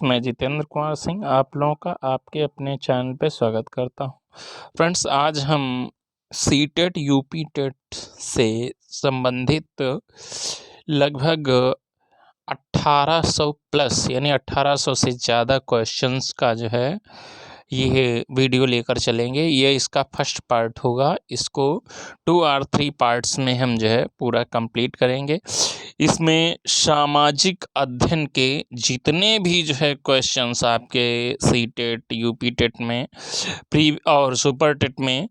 मैं जितेंद्र कुमार सिंह आप लोगों का आपके अपने चैनल पे स्वागत करता हूँ। फ्रेंड्स, आज हम सीटेट यूपी टेट से संबंधित लगभग 1800 प्लस यानी 1800 से ज़्यादा क्वेश्चंस का जो है ये वीडियो लेकर चलेंगे। ये इसका फर्स्ट पार्ट होगा। इसको 2 और 3 पार्ट्स में हम जो है पूरा कंप्लीट करेंगे। इसमें सामाजिक अध्ययन के जितने भी जो है क्वेश्चंस आपके सीटेट यूपी टेट में प्री और सुपर टेट में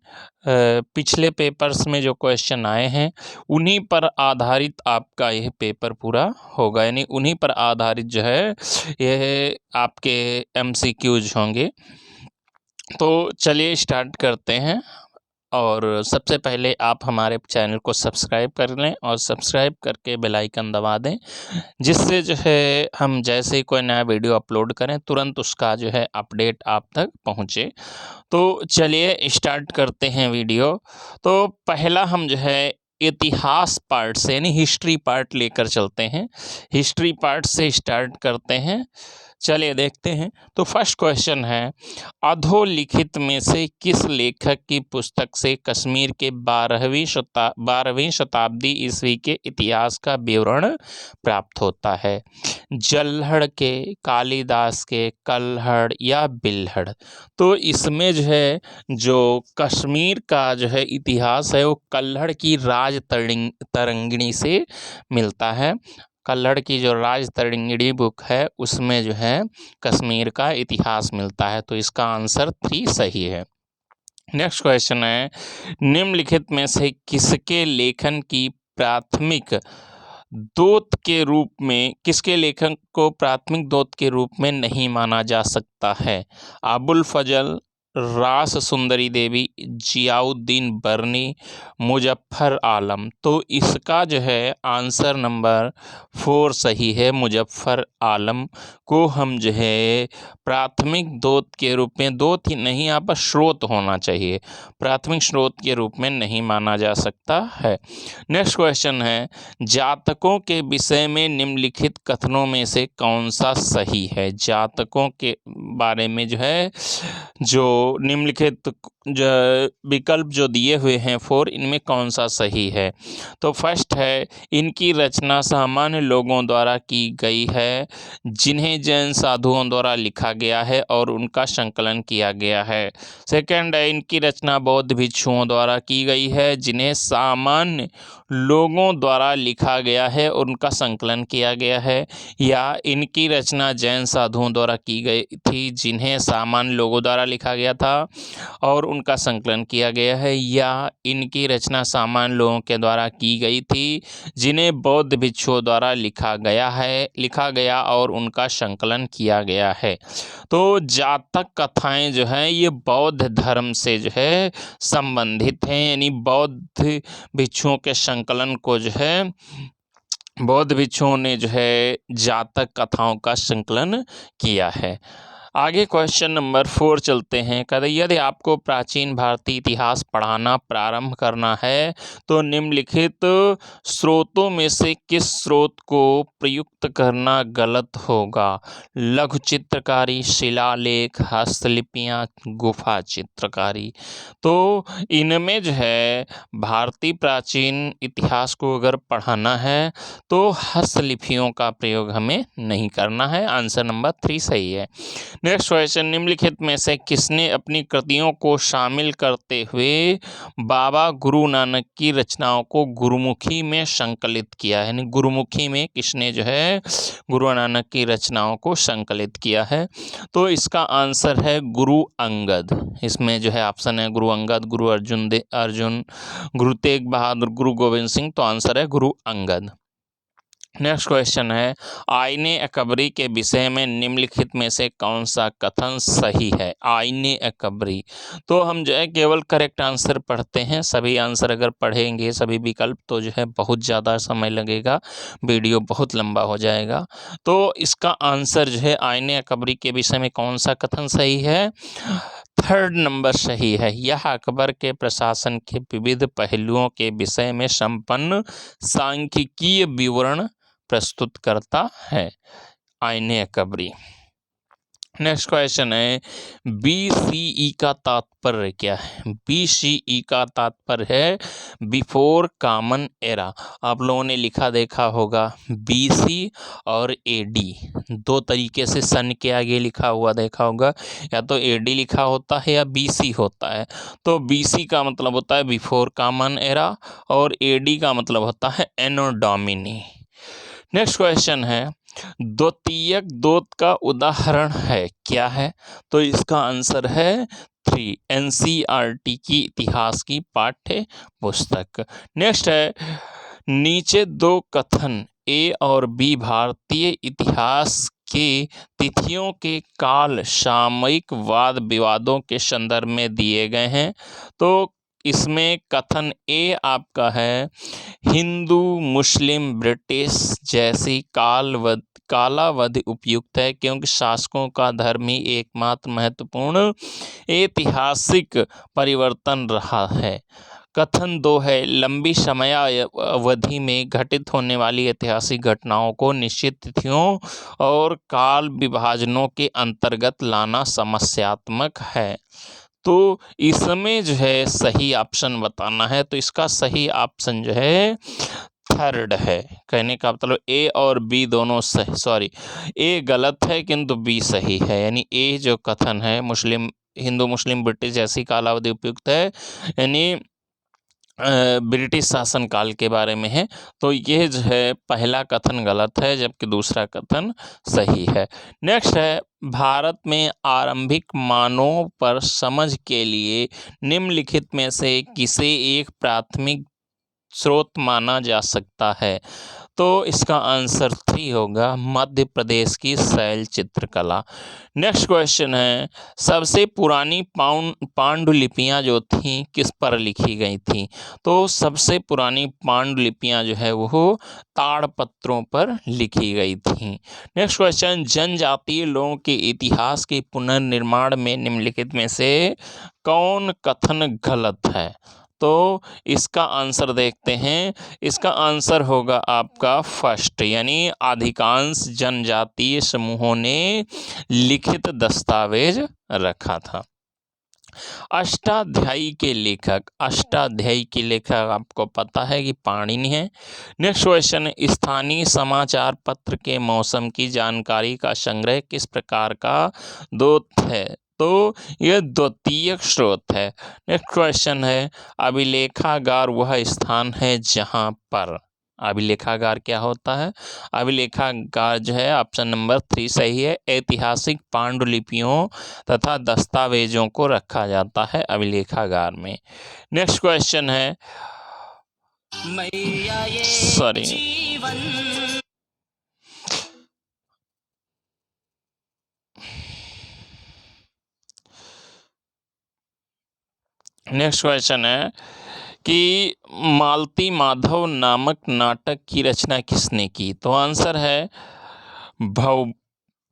पिछले पेपर्स में जो क्वेश्चन आए हैं उन्हीं पर आधारित आपका यह पेपर पूरा होगा, यानी उन्हीं पर आधारित जो है यह आपके एमसीक्यूज होंगे। तो चलिए स्टार्ट करते हैं। और सबसे पहले आप हमारे चैनल को सब्सक्राइब कर लें और सब्सक्राइब करके बेल आइकन दबा दें, जिससे जो है हम जैसे ही कोई नया वीडियो अपलोड करें तुरंत उसका जो है अपडेट आप तक पहुंचे। तो चलिए स्टार्ट करते हैं वीडियो। तो पहला हम जो है इतिहास पार्ट से यानी हिस्ट्री पार्ट लेकर चलते हैं। हिस्ट्री पार्ट से स्टार्ट करते हैं। चलिए देखते हैं। तो फर्स्ट क्वेश्चन है, अधोलिखित में से किस लेखक की पुस्तक से कश्मीर के 12वीं शताब्दी ईस्वी के इतिहास का विवरण प्राप्त होता है? जल्हड़ के, कालिदास के, कल्हड़ या बिल्हड़? तो इसमें जो है जो कश्मीर का जो है इतिहास है वो कल्हड़ की राज तरंगिणी से मिलता है। कल्हड़ की जो राज तरंगिणी बुक है उसमें जो है कश्मीर का इतिहास मिलता है। तो इसका आंसर 3 सही है। नेक्स्ट क्वेश्चन है, निम्नलिखित में से किसके लेखन की प्राथमिक दोत के रूप में किसके लेखन को प्राथमिक दोत के रूप में नहीं माना जा सकता है? अबुल फजल, रास सुंदरी देवी, जियाउद्दीन बर्नी, मुजफ्फर आलम? तो इसका जो है आंसर नंबर 4 सही है। मुजफ्फर आलम को हम जो है प्राथमिक दोत के रूप में, दोत ही नहीं यहाँ पर स्रोत होना चाहिए, प्राथमिक स्रोत के रूप में नहीं माना जा सकता है। नेक्स्ट क्वेश्चन है, जातकों के विषय में निम्नलिखित कथनों में से कौन सा सही है? जातकों के बारे में जो है जो निम्नलिखित जो विकल्प जो दिए हुए हैं 4, इनमें कौन सा सही है? तो फर्स्ट है, इनकी रचना सामान्य लोगों द्वारा की गई है जिन्हें जैन साधुओं द्वारा लिखा गया है और उनका संकलन किया गया है। सेकंड है, इनकी रचना बौद्ध भिक्षुओं द्वारा की गई है जिन्हें सामान्य लोगों द्वारा लिखा गया है और उनका संकलन किया गया है। या इनकी रचना जैन साधुओं द्वारा की गई थी जिन्हें सामान्य लोगों द्वारा लिखा गया था और उनका संकलन किया गया है। या इनकी रचना सामान्य लोगों के द्वारा की गई थी जिन्हें बौद्ध भिक्षुओं द्वारा लिखा गया और उनका संकलन किया गया है। तो जातक कथाएं जो हैं ये बौद्ध धर्म से जो है संबंधित हैं, यानी बौद्ध भिक्षुओं के संकलन को जो है बौद्ध भिक्षुओं ने जो है जातक कथाओं का संकलन किया है। आगे क्वेश्चन नंबर 4 चलते हैं। कहते यदि आपको प्राचीन भारतीय इतिहास पढ़ाना प्रारंभ करना है तो निम्नलिखित स्रोतों में से किस स्रोत को प्रयुक्त करना गलत होगा? लघु चित्रकारी, शिलालेख, हस्तलिपियाँ, गुफा चित्रकारी? तो इनमें जो है भारतीय प्राचीन इतिहास को अगर पढ़ाना है तो हस्तलिपियों का प्रयोग हमें नहीं करना है। आंसर नंबर 3 सही है। नेक्स्ट क्वेश्चन, निम्नलिखित में से किसने अपनी कृतियों को शामिल करते हुए बाबा गुरु नानक की रचनाओं को गुरुमुखी में संकलित किया है? यानी गुरुमुखी में किसने जो है गुरु नानक की रचनाओं को संकलित किया है? तो इसका आंसर है गुरु अंगद। इसमें जो है ऑप्शन है गुरु अंगद, गुरु अर्जुन, गुरु तेग बहादुर, गुरु गोविंद सिंह। तो आंसर है गुरु अंगद। नेक्स्ट क्वेश्चन है, आईने अकबरी के विषय में निम्नलिखित में से कौन सा कथन सही है? आईने अकबरी, तो हम जो है केवल करेक्ट आंसर पढ़ते हैं। सभी आंसर अगर पढ़ेंगे सभी विकल्प तो जो है बहुत ज़्यादा समय लगेगा, वीडियो बहुत लंबा हो जाएगा। तो इसका आंसर जो है आईने अकबरी के विषय में कौन सा कथन सही है? 3rd नंबर सही है। यह अकबर के प्रशासन के विविध पहलुओं के विषय में संपन्न सांख्यिकीय विवरण प्रस्तुत करता है। आईने अकबरी। नेक्स्ट क्वेश्चन है BCE का तात्पर्य क्या है। BCE का तात्पर्य है बिफोर कॉमन एरा। आप लोगों ने लिखा देखा होगा BC और AD दो तरीके से सन के आगे लिखा हुआ देखा होगा, या तो AD लिखा होता है या BC होता है। तो BC का मतलब होता है बिफोर कॉमन एरा और AD का मतलब होता है एनो डोमिनी। नेक्स्ट क्वेश्चन है द्वितीयक दूत का उदाहरण है क्या है। तो इसका आंसर है 3, NCERT की इतिहास की पाठ्य पुस्तक। नेक्स्ट है नीचे दो कथन A और B भारतीय इतिहास के तिथियों के काल सामयिक वाद विवादों के संदर्भ में दिए गए हैं। तो इसमें कथन A आपका है हिंदू मुस्लिम ब्रिटिश जैसी कालावधि उपयुक्त है, क्योंकि शासकों का धर्म ही एकमात्र महत्वपूर्ण ऐतिहासिक परिवर्तन रहा है। कथन 2 है लंबी समय अवधि में घटित होने वाली ऐतिहासिक घटनाओं को निश्चित तिथियों और काल विभाजनों के अंतर्गत लाना समस्यात्मक है। तो इसमें जो है सही ऑप्शन बताना है, तो इसका सही ऑप्शन जो है थर्ड है। कहने का मतलब A और B दोनों सही, सॉरी A गलत है किंतु B सही है, यानी A जो कथन है हिंदू मुस्लिम ब्रिटिश जैसी कालावधि उपयुक्त है, यानी ब्रिटिश शासनकाल के बारे में है। तो ये जो है पहला कथन गलत है जबकि दूसरा कथन सही है। नेक्स्ट है भारत में आरंभिक मानों पर समझ के लिए निम्नलिखित में से किसे एक प्राथमिक स्रोत माना जा सकता है। तो इसका आंसर 3 होगा मध्य प्रदेश की शैल चित्रकला। नेक्स्ट क्वेश्चन है सबसे पुरानी पांडुलिपियां जो थीं किस पर लिखी गई थीं। तो सबसे पुरानी पांडुलिपियां जो है वो ताड़पत्रों पर लिखी गई थीं। नेक्स्ट क्वेश्चन जनजातीय लोगों के इतिहास के पुनर्निर्माण में निम्नलिखित में से कौन कथन गलत है। तो इसका आंसर देखते हैं। इसका आंसर होगा आपका फर्स्ट, यानी अधिकांश जनजातीय समूहों ने लिखित दस्तावेज रखा था। अष्टाध्यायी के लेखक आपको पता है कि पाणिनि है। नेक्स्ट क्वेश्चन स्थानीय समाचार पत्र के मौसम की जानकारी का संग्रह किस प्रकार का दूत है। तो यह द्वितीयक स्रोत है। नेक्स्ट क्वेश्चन है अभिलेखागार वह स्थान है जहाँ पर, अभिलेखागार क्या होता है। अभिलेखागार जो है ऑप्शन नंबर 3 सही है, ऐतिहासिक पांडुलिपियों तथा दस्तावेजों को रखा जाता है अभिलेखागार में। नेक्स्ट क्वेश्चन है नेक्स्ट क्वेश्चन है कि मालती माधव नामक नाटक की रचना किसने की। तो आंसर है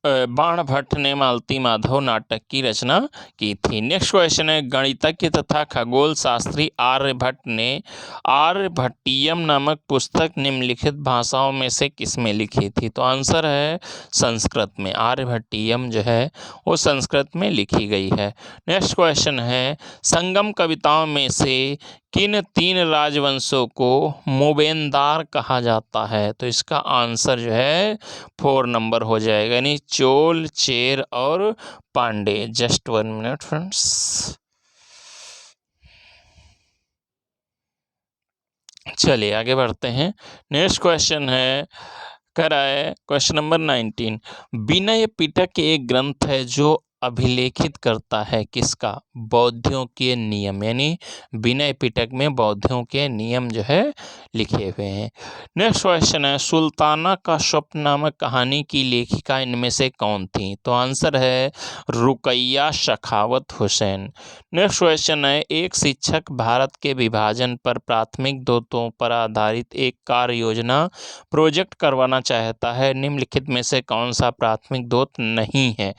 बाणभट्ट ने मालती माधव नाटक की रचना की थी। नेक्स्ट क्वेश्चन है गणितज्ञ तथा खगोल शास्त्री आर्यभट्ट ने आर्यभट्टीयम नामक पुस्तक निम्नलिखित भाषाओं में से किसमें लिखी थी। तो आंसर है संस्कृत में। आर्यभट्टीयम जो है वो संस्कृत में लिखी गई है। नेक्स्ट क्वेश्चन है संगम कविताओं में से किन 3 राजवंशों को मोबेनदार कहा जाता है। तो इसका आंसर जो है 4 नंबर हो जाएगा, यानी चोल चेर और पांडे। Just 1 minute friends. चलिए आगे बढ़ते हैं। नेक्स्ट क्वेश्चन है क्वेश्चन नंबर 19 विनय पिटक एक ग्रंथ है जो अभिलेखित करता है किसका, बौद्धियों के नियम, यानी विनय पिटक में बौद्धियों के नियम जो है लिखे हुए हैं। नेक्स्ट क्वेश्चन है सुल्ताना का स्वप्न नामक कहानी की लेखिका इनमें से कौन थी। तो आंसर है रुकैया सखावत हुसैन। नेक्स्ट क्वेश्चन है एक शिक्षक भारत के विभाजन पर प्राथमिक दूतों पर आधारित एक कार्य योजना प्रोजेक्ट करवाना चाहता है, निम्नलिखित में से कौन सा प्राथमिक दूत नहीं है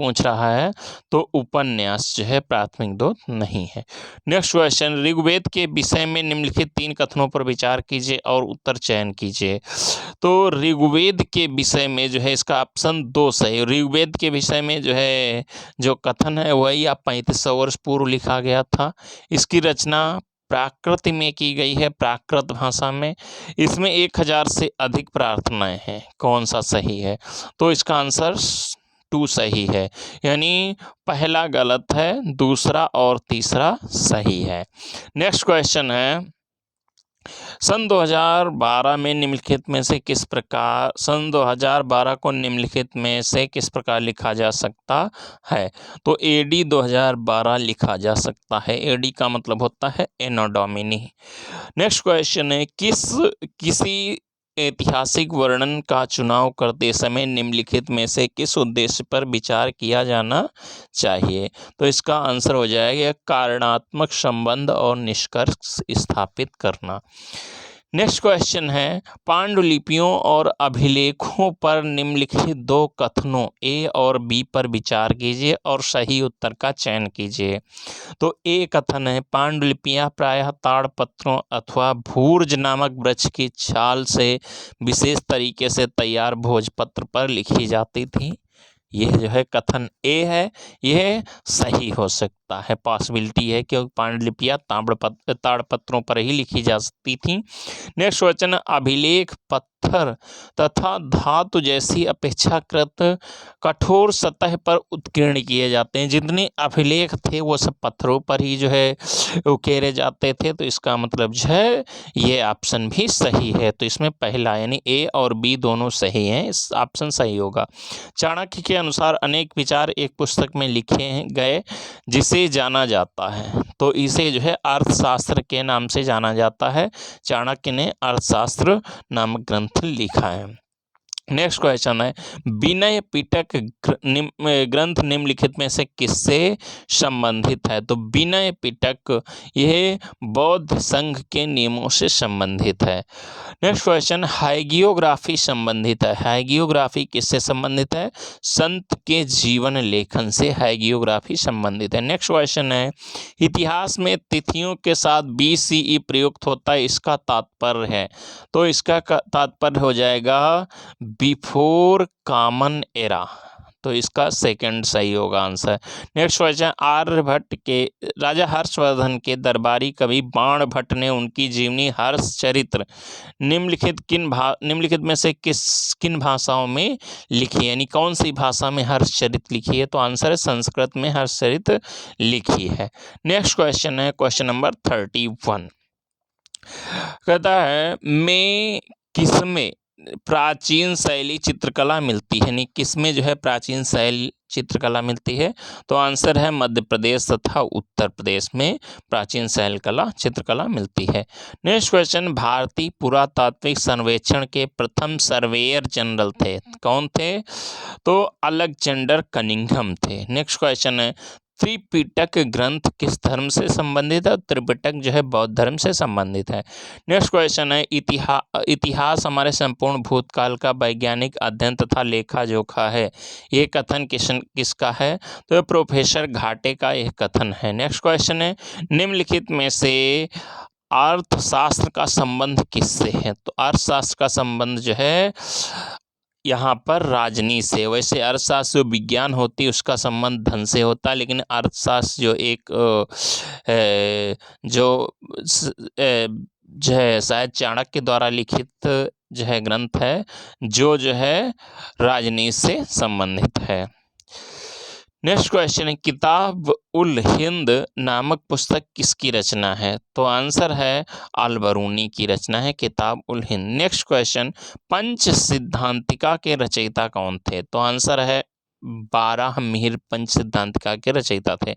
पूछ रहा है तो उपन्यास जो है प्राथमिक दो नहीं है। नेक्स्ट क्वेश्चन, ऋग्वेद के विषय में निम्नलिखित 3 कथनों पर विचार कीजिए और उत्तर चयन कीजिए। तो ऋग्वेद के विषय में जो है इसका ऑप्शन 2 सही। ऋग्वेद के विषय में जो है जो कथन है वही 3500 वर्ष पूर्व लिखा गया था। इसकी रचना प्राकृत में की गई है, प्राकृत भाषा में। इसमें 1000 से अधिक प्रार्थनाएं हैं। कौन सा सही है? तो इसका आंसर 2 सही है, यानी पहला गलत है, दूसरा और तीसरा सही है। नेक्स्ट क्वेश्चन है, सन 2012 में निम्नलिखित में से किस प्रकार सन 2012 को निम्नलिखित में से किस प्रकार लिखा जा सकता है? तो AD 2012 लिखा जा सकता है। AD का मतलब होता है एनो डोमिनी। नेक्स्ट क्वेश्चन है, किसी ऐतिहासिक वर्णन का चुनाव करते समय निम्नलिखित में से किस उद्देश्य पर विचार किया जाना चाहिए? तो इसका आंसर हो जाएगा कारणात्मक संबंध और निष्कर्ष स्थापित करना। नेक्स्ट क्वेश्चन है, पांडुलिपियों और अभिलेखों पर निम्नलिखित 2 कथनों A और B पर विचार कीजिए और सही उत्तर का चयन कीजिए। तो A कथन है, पांडुलिपियां प्रायः ताड़पत्रों अथवा भूर्ज नामक वृक्ष की छाल से विशेष तरीके से तैयार भोजपत्र पर लिखी जाती थी। यह जो है कथन A है, यह सही हो सकता है, पॉसिबिलिटी है, क्योंकि पांडुलिपियां ताड़पत्रों पर ही लिखी जा सकती थी। नेक्स्ट क्वेश्चन, अभिलेख पत्थर तथा धातु जैसी अपेक्षाकृत कठोर सतह पर उत्कीर्ण किए जाते हैं। जितने अभिलेख थे वो सब पत्थरों पर ही जो है उकेरे जाते थे। तो इसका मतलब जो है ये ऑप्शन भी सही है। तो इसमें पहला यानी A और B दोनों सही हैं, इस ऑप्शन सही होगा। चाणक्य के अनुसार अनेक विचार एक पुस्तक में लिखे गए जिसे जाना जाता है, तो इसे जो है अर्थशास्त्र के नाम से जाना जाता है। चाणक्य ने अर्थशास्त्र नामक ग्रंथ लिखा है। नेक्स्ट क्वेश्चन है, विनय पिटक ग्रंथ निम्नलिखित में से किससे संबंधित है? तो विनय पिटक यह बौद्ध संघ के नियमों से संबंधित है। नेक्स्ट क्वेश्चन, हाइगियोग्राफी संबंधित है। हाइगियोग्राफी किससे संबंधित है? संत के जीवन लेखन से हाइगियोग्राफी संबंधित है। नेक्स्ट क्वेश्चन है, इतिहास में तिथियों के साथ BCE प्रयुक्त होता है, इसका तात्पर्य है? तो इसका तात्पर्य हो जाएगा बिफोर कॉमन एरा। तो इसका सेकंड सही होगा आंसर। नेक्स्ट क्वेश्चन, आर्यभट्ट के राजा हर्षवर्धन के दरबारी कवि बाणभट्ट ने उनकी जीवनी हर्षचरित्र निम्नलिखित में से किन भाषाओं में लिखी है, यानी कौन सी भाषा में हर्षचरित्र लिखी है? तो आंसर है संस्कृत में हर्षचरित्र लिखी है। नेक्स्ट क्वेश्चन है क्वेश्चन नंबर 31, कहता है मैं किसमें प्राचीन शैली चित्रकला मिलती है, यानी किसमें जो है प्राचीन शैली चित्रकला मिलती है? तो आंसर है मध्य प्रदेश तथा उत्तर प्रदेश में प्राचीन शैल कला चित्रकला मिलती है। नेक्स्ट क्वेश्चन, भारतीय पुरातात्विक सर्वेक्षण के प्रथम सर्वेयर जनरल थे, कौन थे? तो अलेक्जेंडर कनिंघम थे। नेक्स्ट क्वेश्चन है, त्रिपिटक ग्रंथ किस धर्म से संबंधित है? त्रिपिटक जो है बौद्ध धर्म से संबंधित है। नेक्स्ट क्वेश्चन है, इतिहास हमारे संपूर्ण भूतकाल का वैज्ञानिक अध्ययन तथा लेखा जोखा है, ये कथन किसका है? तो ये प्रोफेसर घाटे का यह कथन है। नेक्स्ट क्वेश्चन है, निम्नलिखित में से अर्थशास्त्र का संबंध किससे है? तो अर्थशास्त्र का संबंध जो है यहाँ पर राजनीति से। वैसे अर्थशास्त्र जो विज्ञान होती है उसका संबंध धन से होता है, लेकिन अर्थशास्त्र जो एक जो है शायद चाणक्य द्वारा लिखित जो है ग्रंथ है, जो है राजनीति से संबंधित है। नेक्स्ट क्वेश्चन है, किताब उल हिंद नामक पुस्तक किसकी रचना है? तो आंसर है अल-बरूनी की रचना है किताब उल हिंद। नेक्स्ट क्वेश्चन, पंच सिद्धांतिका के रचयिता कौन थे? तो आंसर है बारहमीर पंच सिद्धांतिका के रचयिता थे।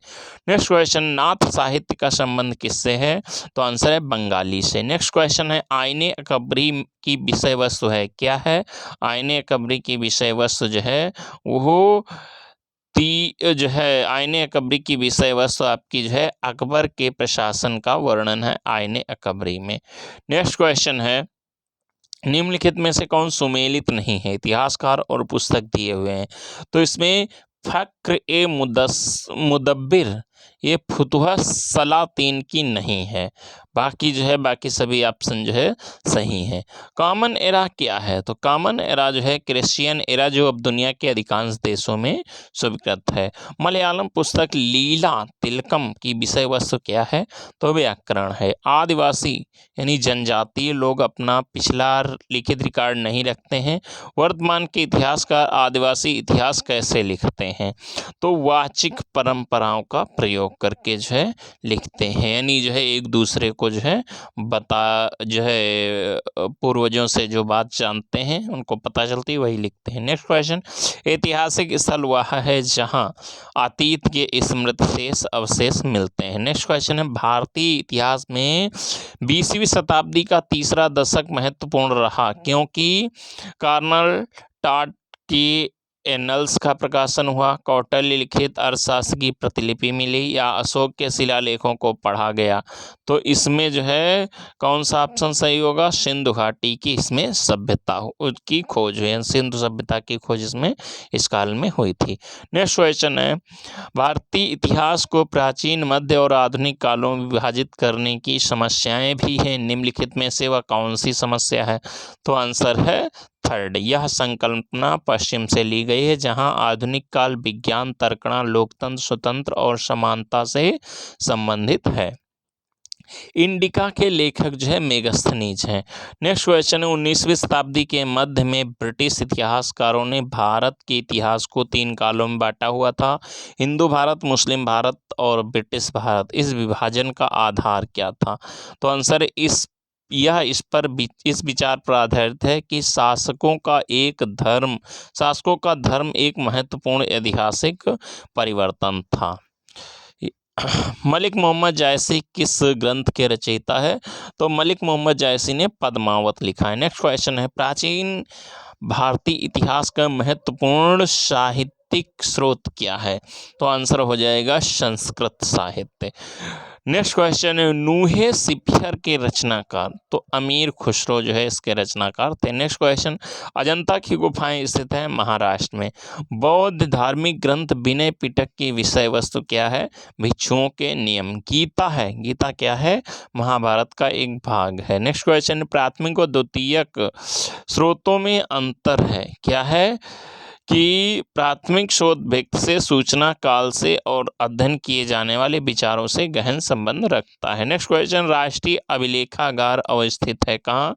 नेक्स्ट क्वेश्चन, नाथ साहित्य का संबंध किससे है? तो आंसर है बंगाली से। नेक्स्ट क्वेश्चन है, आईने अकबरी की विषय वस्तु है, क्या है? आईने अकबरी की विषय वस्तु जो है वो जो है आईने अकबरी की विषय वस्तु आपकी जो है अकबर के प्रशासन का वर्णन है आईने अकबरी में। नेक्स्ट क्वेश्चन है, निम्नलिखित में से कौन सुमेलित नहीं है? इतिहासकार और पुस्तक दिए हुए हैं, तो इसमें फ़क्र ए मुदब्बिर ये फुतुहा सलातीन की नहीं है। बाकी जो है बाकी सभी ऑप्शन जो है सही हैं। कॉमन एरा क्या है? तो कॉमन एरा जो है क्रिश्चियन एरा, जो अब दुनिया के अधिकांश देशों में स्वीकृत है। मलयालम पुस्तक लीला तिलकम की विषय वस्तु क्या है? तो व्याकरण है। आदिवासी यानी जनजातीय लोग अपना पिछला लिखित रिकॉर्ड नहीं रखते हैं। वर्तमान के इतिहासकार आदिवासी इतिहास कैसे लिखते हैं? तो वाचिक परंपराओं का प्रयोग करके जो है लिखते हैं, यानी जो है एक दूसरे को जो है पूर्वजों से जो बात जानते हैं उनको पता चलती है वही लिखते हैं। नेक्स्ट क्वेश्चन, ऐतिहासिक स्थल वह है जहां अतीत के स्मृति शेष अवशेष मिलते हैं। नेक्स्ट क्वेश्चन है, भारतीय इतिहास में 20वीं शताब्दी का तीसरा दशक महत्वपूर्ण रहा क्योंकि कर्नल टॉड की एनल्स का प्रकाशन हुआ, कौटिल्य लिखित अर्थशास्त्र की प्रतिलिपि मिली, या अशोक के शिलालेखों को पढ़ा गया। तो इसमें जो है कौन सा ऑप्शन सही होगा? सिंधु घाटी की इसमें सभ्यता की खोज हुई, सिंधु सभ्यता की खोज इसमें इस काल में हुई थी। नेक्स्ट क्वेश्चन है, भारतीय इतिहास को प्राचीन, मध्य और आधुनिक कालों में विभाजित करने की समस्याएं भी हैं। निम्नलिखित में से वह कौन सी समस्या है? तो आंसर है थर्ड। यह संकल्पना पश्चिम से ली गई है जहां आधुनिक काल विज्ञान, तर्कणा, लोकतंत्र, स्वतंत्र और समानता से संबंधित है। इंडिका के लेखक जो है मेगास्थनीज हैं। नेक्स्ट क्वेश्चन है, 19वीं शताब्दी के मध्य में ब्रिटिश इतिहासकारों ने भारत के इतिहास को 3 कालों में बांटा हुआ था, हिंदू भारत, मुस्लिम भारत और ब्रिटिश भारत। इस विभाजन का आधार क्या था? तो आंसर इस विचार पर आधारित है कि शासकों का धर्म एक महत्वपूर्ण ऐतिहासिक परिवर्तन था। मलिक मोहम्मद जायसी किस ग्रंथ के रचयिता है? तो मलिक मोहम्मद जायसी ने पद्मावत लिखा है। नेक्स्ट क्वेश्चन है, प्राचीन भारतीय इतिहास का महत्वपूर्ण साहित्यिक स्रोत क्या है? तो आंसर हो जाएगा संस्कृत साहित्य। नेक्स्ट क्वेश्चन है, नूहे सिपियर के रचनाकार? तो अमीर खुसरो जो है इसके रचनाकार थे। नेक्स्ट क्वेश्चन, अजंता की गुफाएं स्थित है महाराष्ट्र में। बौद्ध धार्मिक ग्रंथ विनय पिटक की विषय वस्तु क्या है? भिक्षुओं के नियम। गीता है, गीता क्या है? महाभारत का एक भाग है। नेक्स्ट क्वेश्चन, प्राथमिक और द्वितीयक स्रोतों में अंतर है, क्या है? कि प्राथमिक स्रोत व्यक्ति से, सूचना काल से और अध्ययन किए जाने वाले विचारों से गहन संबंध रखता है। नेक्स्ट क्वेश्चन, राष्ट्रीय अभिलेखागार अवस्थित है कहाँ?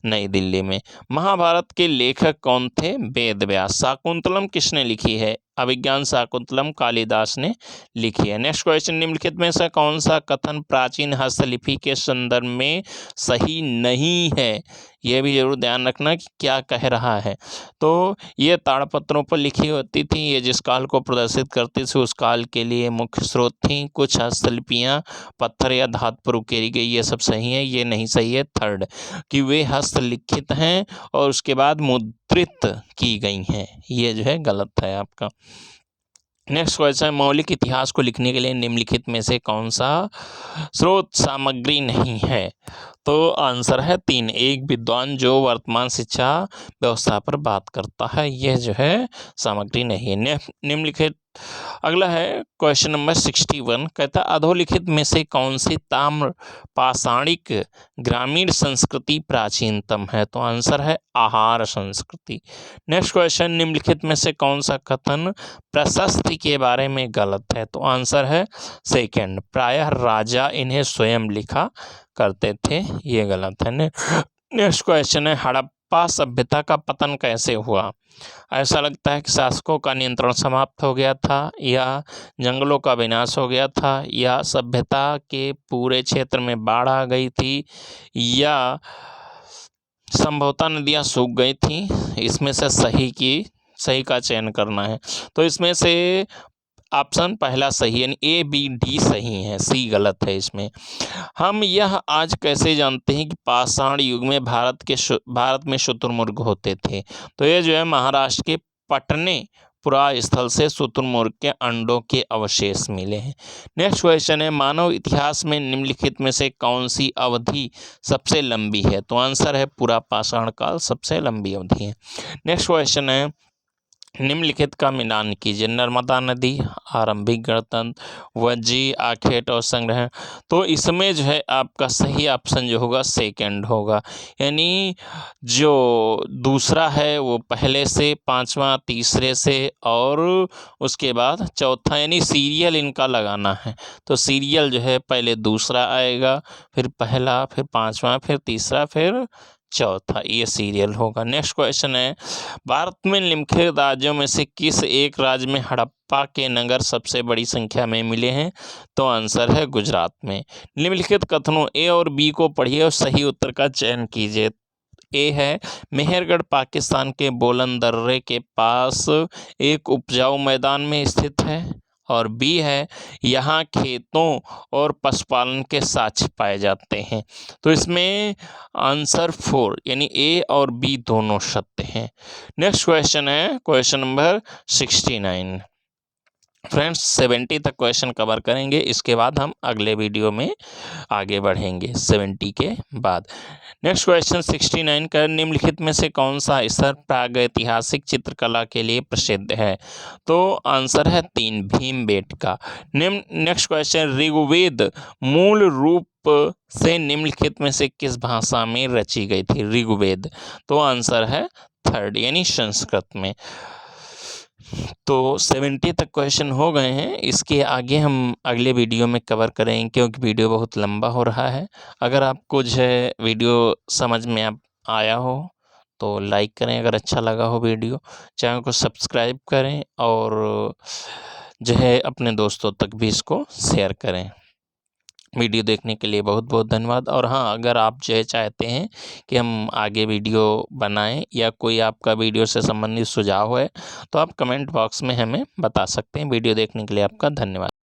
नई दिल्ली में। महाभारत के लेखक कौन थे? वेद व्यास। शाकुंतलम किसने लिखी है? अभिज्ञान शाकुंतलम कालिदास ने लिखी है। नेक्स्ट क्वेश्चन, निम्नलिखित में से कौन सा कथन प्राचीन हस्तलिपि के संदर्भ में सही नहीं है? यह भी जरूर ध्यान रखना कि क्या कह रहा है। तो ये ताड़पत्रों पर लिखी होती थी, ये जिस काल को प्रदर्शित करती थी उस काल के लिए मुख्य स्रोत थी। कुछ हस्तलिपियाँ पत्थर या धातु पर उकेरी गई, ये सब सही है। ये नहीं सही है थर्ड, कि वे हस्तलिखित हैं और उसके बाद मुद्रित की गई हैं, ये जो है गलत है आपका। नेक्स्ट क्वेश्चन, मौलिक इतिहास को लिखने के लिए निम्नलिखित में से कौन सा स्रोत सामग्री नहीं है? तो आंसर है 3। एक विद्वान जो वर्तमान शिक्षा व्यवस्था पर बात करता है, यह जो है सामग्री नहीं है। निम्नलिखित अगला है क्वेश्चन नंबर 61, कहता अधोलिखित में से कौन सी ताम्र पाषाणिक ग्रामीण संस्कृति प्राचीनतम है? तो आंसर है आहार संस्कृति। नेक्स्ट क्वेश्चन, निम्नलिखित में से कौन सा कथन प्रशस्ति के बारे में गलत है? तो आंसर है सेकंड, प्रायः राजा इन्हें स्वयं लिखा करते थे, ये गलत है। नेक्स्ट क्वेश्चन है, हड़प्पा सभ्यता का पतन कैसे हुआ? ऐसा लगता है कि शासकों का नियंत्रण समाप्त हो गया था, या जंगलों का विनाश हो गया था, या सभ्यता के पूरे क्षेत्र में बाढ़ आ गई थी, या संभवतः नदियाँ सूख गई थी। इसमें से सही का चयन करना है। तो इसमें से ऑप्शन पहला सही, यानी ए बी डी सही है, सी गलत है इसमें। हम यह आज कैसे जानते हैं कि पाषाण युग में भारत में शुतुरमुर्ग होते थे? तो ये जो है महाराष्ट्र के पटने पुरा स्थल से शुतुरमुर्ग के अंडों के अवशेष मिले हैं। नेक्स्ट क्वेश्चन है, मानव इतिहास में निम्नलिखित में से कौन सी अवधि सबसे लंबी है? तो आंसर है पुरा पाषाण काल सबसे लंबी अवधि है। नेक्स्ट क्वेश्चन है, निम्नलिखित का मिलान कीजिए। नर्मदा नदी, आरंभिक गणतंत्र, वज्जी, आखेट और संग्रह। तो इसमें जो है आपका सही ऑप्शन जो होगा सेकंड होगा, यानी जो दूसरा है वो पहले से, पांचवा तीसरे से और उसके बाद चौथा, यानी सीरियल इनका लगाना है। तो सीरियल जो है पहले दूसरा आएगा, फिर पहला, फिर पांचवा, फिर तीसरा, फिर चौथा, ये सीरियल होगा। नेक्स्ट क्वेश्चन है, भारत में निम्नलिखित राज्यों में से किस एक राज्य में हड़प्पा के नगर सबसे बड़ी संख्या में मिले हैं? तो आंसर है गुजरात में। निम्नलिखित कथनों ए और बी को पढ़िए और सही उत्तर का चयन कीजिए। ए है, मेहरगढ़ पाकिस्तान के बोलन दर्रे के पास एक उपजाऊ मैदान में स्थित है। और बी है, यहाँ खेतों और पशुपालन के साक्ष्य पाए जाते हैं। तो इसमें आंसर 4 यानी ए और बी दोनों सत्य हैं। नेक्स्ट क्वेश्चन है क्वेश्चन नंबर 69। फ्रेंड्स 70 तक क्वेश्चन कवर करेंगे, इसके बाद हम अगले वीडियो में आगे बढ़ेंगे 70 के बाद। नेक्स्ट क्वेश्चन 69 का, निम्नलिखित में से कौन सा स्तर प्रागैतिहासिक चित्रकला के लिए प्रसिद्ध है? तो आंसर है 3, भीमबेटका। नेक्स्ट क्वेश्चन, ऋग्वेद मूल रूप से निम्नलिखित में से किस भाषा में रची गई थी? ऋग्वेद। तो आंसर है 3 यानी संस्कृत में। तो 70 तक क्वेश्चन हो गए हैं, इसके आगे हम अगले वीडियो में कवर करेंगे क्योंकि वीडियो बहुत लंबा हो रहा है। अगर आपको जो है वीडियो समझ में आया हो तो लाइक करें, अगर अच्छा लगा हो वीडियो, चैनल को सब्सक्राइब करें और जो है अपने दोस्तों तक भी इसको शेयर करें। वीडियो देखने के लिए बहुत बहुत धन्यवाद। और हाँ, अगर आप जो है चाहते हैं कि हम आगे वीडियो बनाएं या कोई आपका वीडियो से संबंधित सुझाव है तो आप कमेंट बॉक्स में हमें बता सकते हैं। वीडियो देखने के लिए आपका धन्यवाद।